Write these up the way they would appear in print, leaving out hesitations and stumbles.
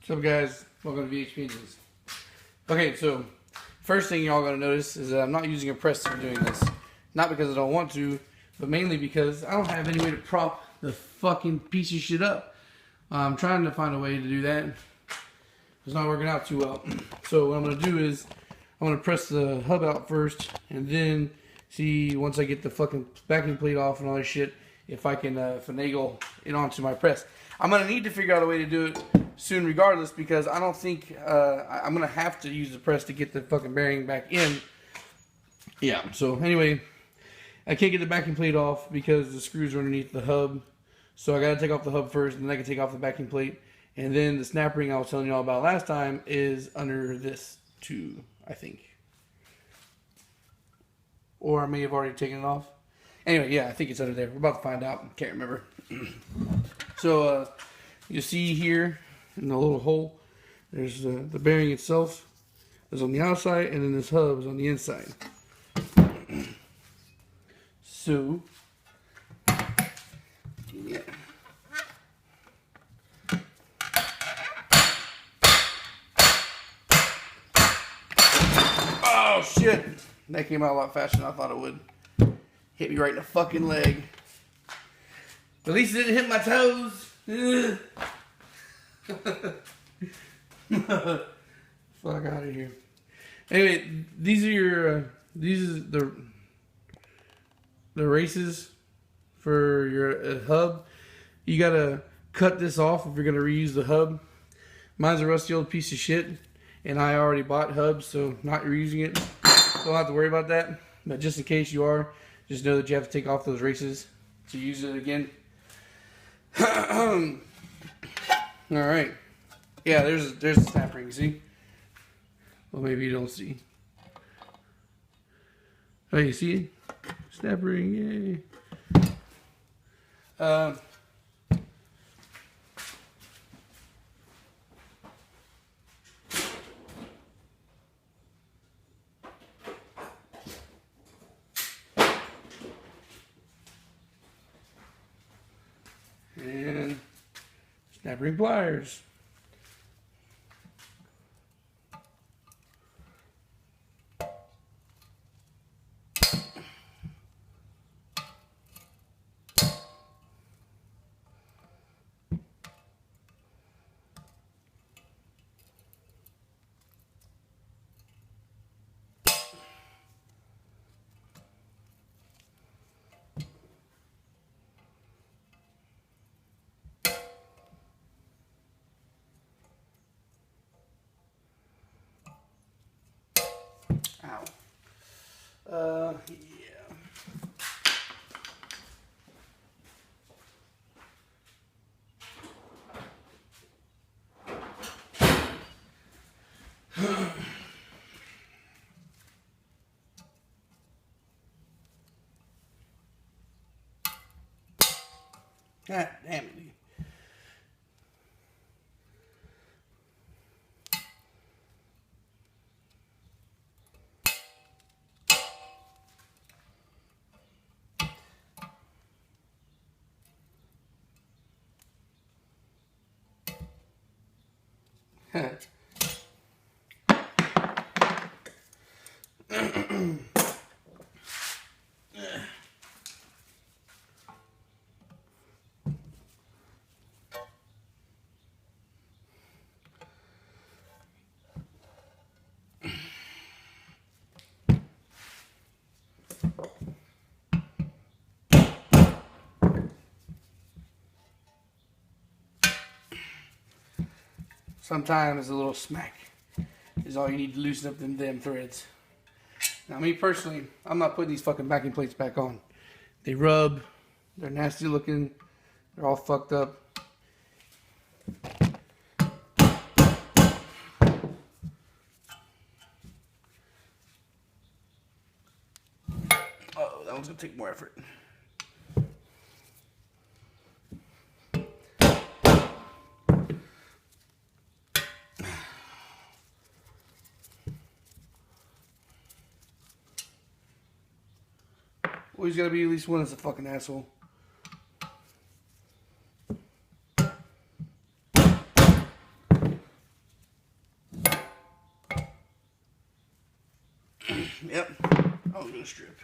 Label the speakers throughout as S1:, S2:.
S1: What's up, guys? Welcome to VH Pages. Okay, so first thing y'all gonna notice is that I'm not using a press for doing this. Not because I don't want to, but mainly because I don't have any way to prop the fucking piece of shit up. I'm trying to find a way to do that. It's not working out too well. So what I'm gonna do is I'm gonna press the hub out first, and then see once I get the fucking backing plate off and all that shit, if I can finagle it onto my press. I'm gonna need to figure out a way to do it soon regardless, because I don't think I'm gonna have to use the press to get the fucking bearing back in. Yeah, so anyway, I can't get the backing plate off because the screws are underneath the hub, so I gotta take off the hub first, and then I can take off the backing plate, and then the snap ring I was telling you all about last time is under this too, I think, or I may have already taken it off. Anyway, yeah, I think it's under there. We're about to find out. Can't remember. So you see here in the little hole, there's the bearing itself is on the outside, and then this hub is on the inside. So, yeah. Oh shit! That came out a lot faster than I thought it would. Hit me right in the fucking leg. At least it didn't hit my toes. Fuck out of here. Anyway, these are your these is the races for your hub. You gotta cut this off if you're gonna reuse the hub. Mine's a rusty old piece of shit, and I already bought hubs, so not reusing it. So don't have to worry about that. But just in case you are, just know that you have to take off those races to use it again. All right. Yeah, there's the snap ring. See? Well, maybe you don't see. Oh, you see it? Snap ring, yay. And snap ring pliers. Ow. Yeah. God damn it. Sometimes a little smack is all you need to loosen up them damn threads. Now, me personally, I'm not putting these fucking backing plates back on. They rub, they're nasty looking, they're all fucked up. Oh, that one's gonna take more effort. Always gotta be at least one that's a fucking asshole. Yep. Oh, no strip.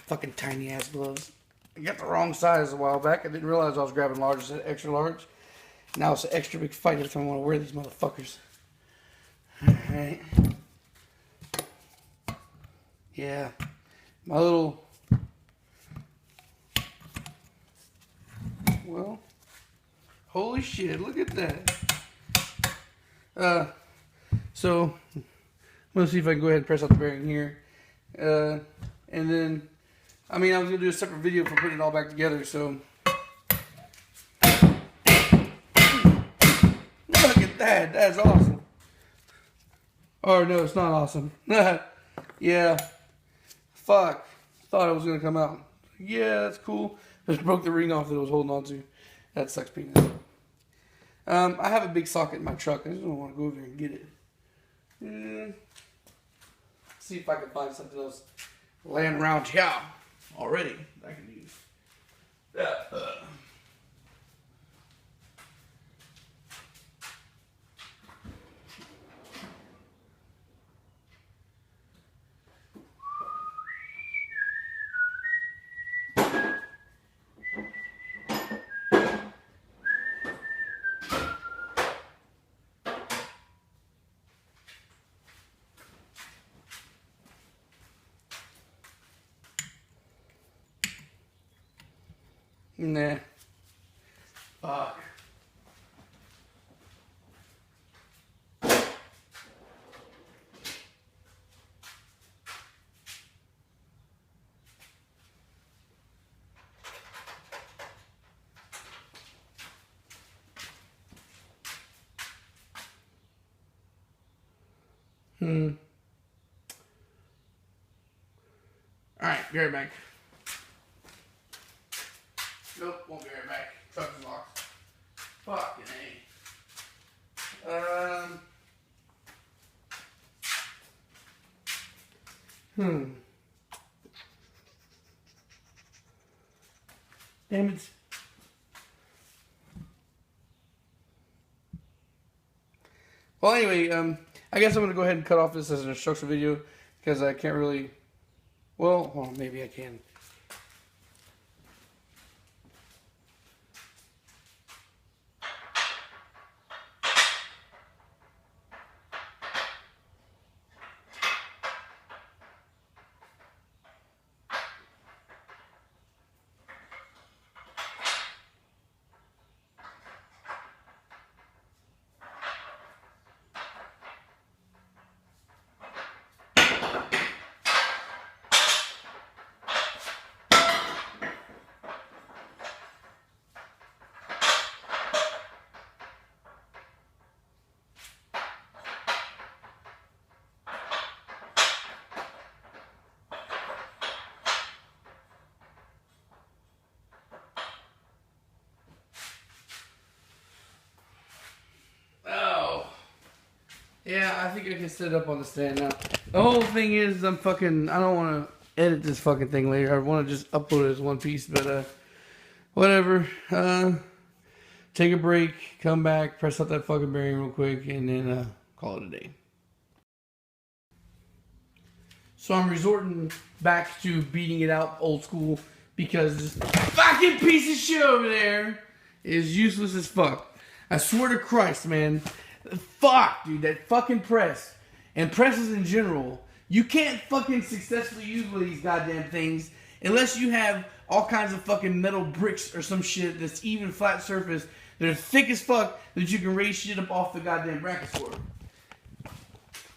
S1: Fucking tiny ass gloves. I got the wrong size a while back. I didn't realize I was grabbing large. I said extra large. Now it's an extra big fight if I want to wear these motherfuckers. Alright. Yeah. My little... Well... Holy shit, look at that. So... I'm going to see if I can go ahead and press out the bearing here. And then... I mean, I was going to do a separate video for putting it all back together, so... Look at that. That's awesome. Oh, no, it's not awesome. Yeah. Fuck. Thought it was going to come out. Yeah, that's cool. Just broke the ring off that I was holding on to. That sucks penis. I have a big socket in my truck. I just don't want to go over there and get it. See if I can find something else laying around here already I can use. Nah. Fuck. Alright, be right back. Nope, won't be right back. Truck's locked. Fucking A. Damn it. Well, anyway, I guess I'm going to go ahead and cut off this as an instructional video because I can't really... Well, maybe I can. Yeah, I think I can set it up on the stand now. The whole thing is I don't want to edit this fucking thing later. I want to just upload it as one piece, but whatever. Take a break, come back, press out that fucking bearing real quick, and then call it a day. So I'm resorting back to beating it out old school because this fucking piece of shit over there is useless as fuck. I swear to Christ, man. Fuck, dude, that fucking press and presses in general, you can't fucking successfully use one of these goddamn things unless you have all kinds of fucking metal bricks or some shit that's even flat surface that are thick as fuck that you can raise shit up off the goddamn brackets for.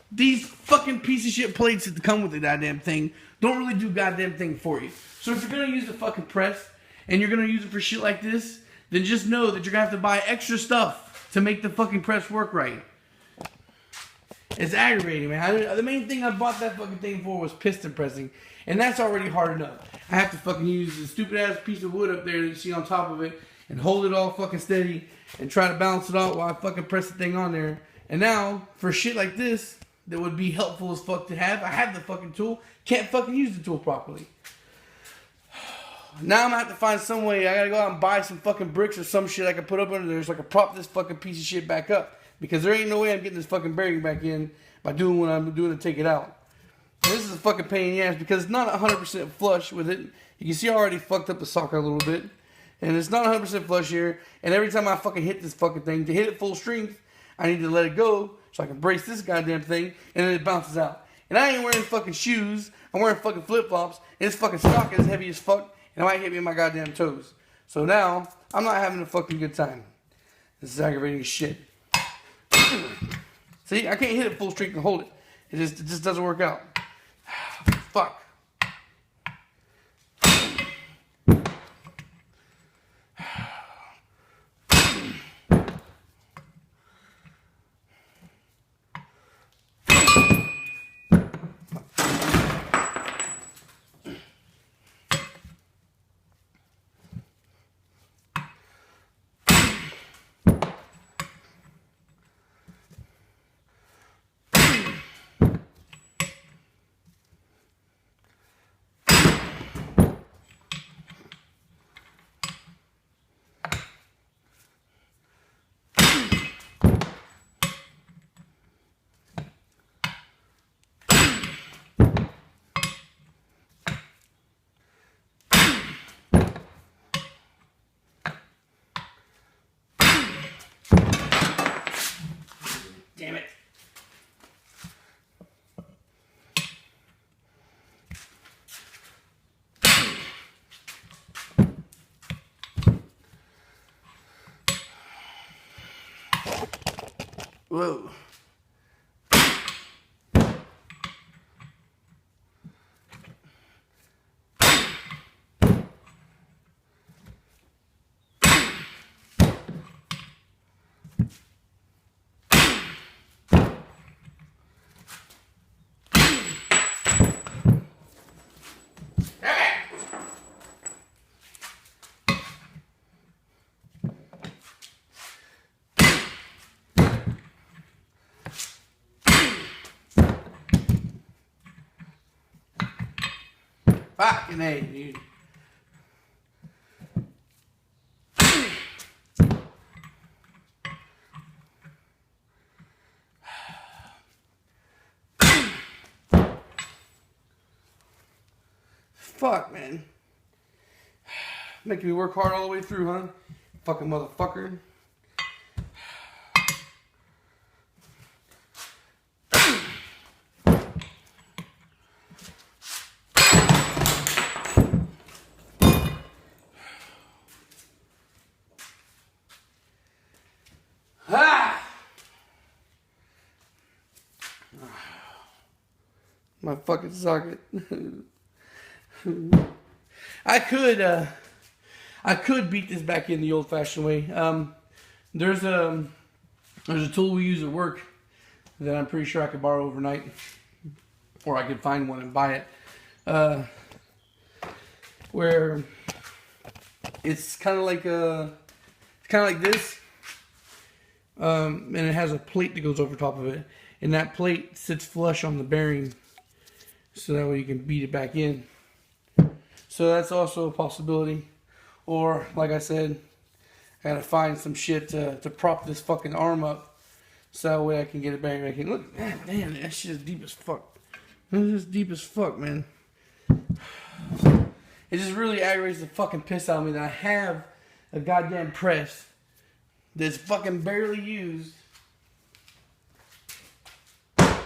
S1: These fucking piece of shit plates that come with the goddamn thing don't really do goddamn thing for you. So if you're gonna use the fucking press and you're gonna use it for shit like this, then just know that you're gonna have to buy extra stuff to make the fucking press work right. It's aggravating, man. The main thing I bought that fucking thing for was piston pressing, and that's already hard enough. I have to fucking use the stupid ass piece of wood up there that you see on top of it and hold it all fucking steady and try to balance it out while I fucking press the thing on there. And now, for shit like this, that would be helpful as fuck to have, I have the fucking tool, can't fucking use the tool properly. Now I'm gonna have to find some way. I gotta go out and buy some fucking bricks or some shit I can put up under there so I can prop this fucking piece of shit back up. Because there ain't no way I'm getting this fucking bearing back in by doing what I'm doing to take it out. And this is a fucking pain in the ass because it's not 100% flush with it. You can see I already fucked up the socket a little bit. And it's not 100% flush here. And every time I fucking hit this fucking thing, to hit it full strength, I need to let it go so I can brace this goddamn thing and then it bounces out. And I ain't wearing fucking shoes. I'm wearing fucking flip-flops. And this fucking socket is heavy as fuck. And it might hit me in my goddamn toes. So now, I'm not having a fucking good time. This is aggravating as shit. See, I can't hit it full strength and hold it. It just doesn't work out. Fuck. Damn it. Whoa. Fucking A, dude. fuck, man. Making me work hard all the way through, huh? Fucking motherfucker. My fucking socket. I could beat this back in the old-fashioned way. There's a tool we use at work that I'm pretty sure I could borrow overnight, or I could find one and buy it. Where it's kind of like this, and it has a plate that goes over top of it, and that plate sits flush on the bearing, so that way you can beat it back in. So that's also a possibility. Or, like I said, I gotta find some shit to prop this fucking arm up, so that way I can get it back in. Look, man, damn, that shit is deep as fuck. This is deep as fuck, man. It just really aggravates the fucking piss out of me that I have a goddamn press that's fucking barely used. I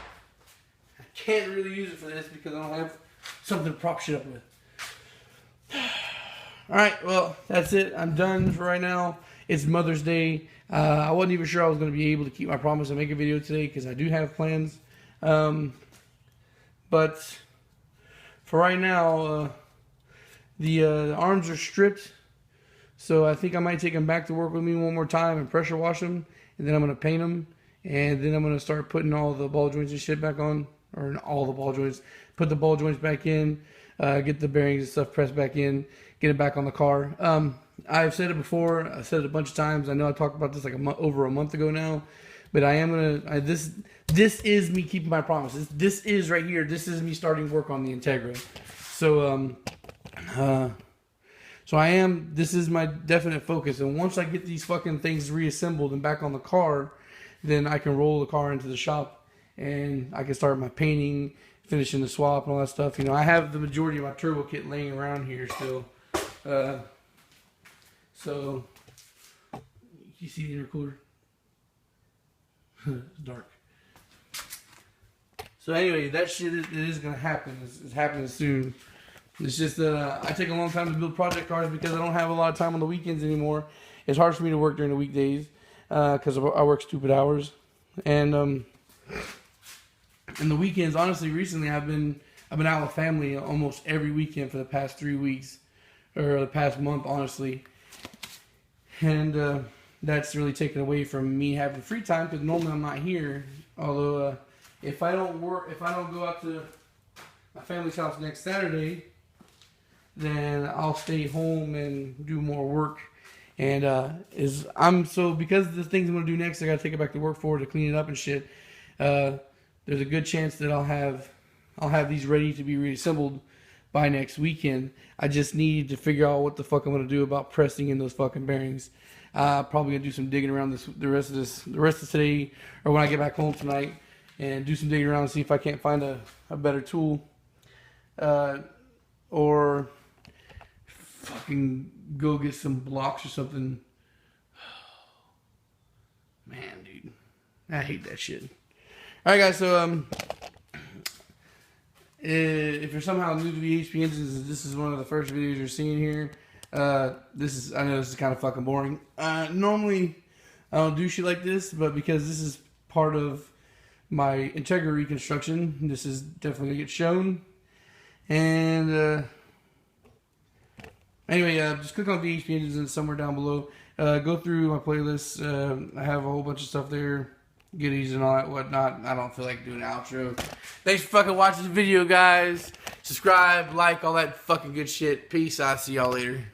S1: can't really use it for this because I don't have something to prop shit up with. Alright, well, that's it. I'm done for right now. It's Mother's Day. I wasn't even sure I was going to be able to keep my promise and make a video today because I do have plans. But for right now, the arms are stripped. So I think I might take them back to work with me one more time and pressure wash them. And then I'm going to paint them. And then I'm going to start putting all the ball joints and shit back on. Or all the ball joints. Put the ball joints back in. Get the bearings and stuff pressed back in. Get it back on the car. I've said it before. I've said it a bunch of times. I know I talked about this like over a month ago now. But I am going to... This is me keeping my promises. This is right here. This is me starting work on the Integra. So, so I am... This is my definite focus. And once I get these fucking things reassembled and back on the car, then I can roll the car into the shop. And I can start my painting, finishing the swap and all that stuff. You know, I have the majority of my turbo kit laying around here still. So, you see the intercooler? It's dark. So anyway, that shit is going to happen. It's happening soon. It's just that I take a long time to build project cars because I don't have a lot of time on the weekends anymore. It's hard for me to work during the weekdays because I work stupid hours. And the weekends, honestly, recently I've been out with family almost every weekend for the past 3 weeks. Or the past month, honestly. And that's really taken away from me having free time because normally I'm not here. Although if I don't go out to my family's house next Saturday, then I'll stay home and do more work. And because the things I'm gonna do next, I gotta take it back to work for to clean it up and shit. There's a good chance that I'll have these ready to be reassembled by next weekend. I just need to figure out what the fuck I'm gonna do about pressing in those fucking bearings. Probably gonna do some digging around the rest of today, or when I get back home tonight, and do some digging around and see if I can't find a better tool, or fucking go get some blocks or something. Man, dude, I hate that shit. All right, guys. So if you're somehow new to the HP Engines, this is one of the first videos you're seeing here. I know this is kind of fucking boring. Normally, I don't do shit like this, but because this is part of my Integra reconstruction, this is definitely gonna get shown. And anyway, just click on the HP Engines somewhere down below. Go through my playlist. I have a whole bunch of stuff there. Goodies and all that whatnot. I don't feel like doing an outro. Thanks for fucking watching the video, guys. Subscribe, like, all that fucking good shit. Peace. I'll see y'all later.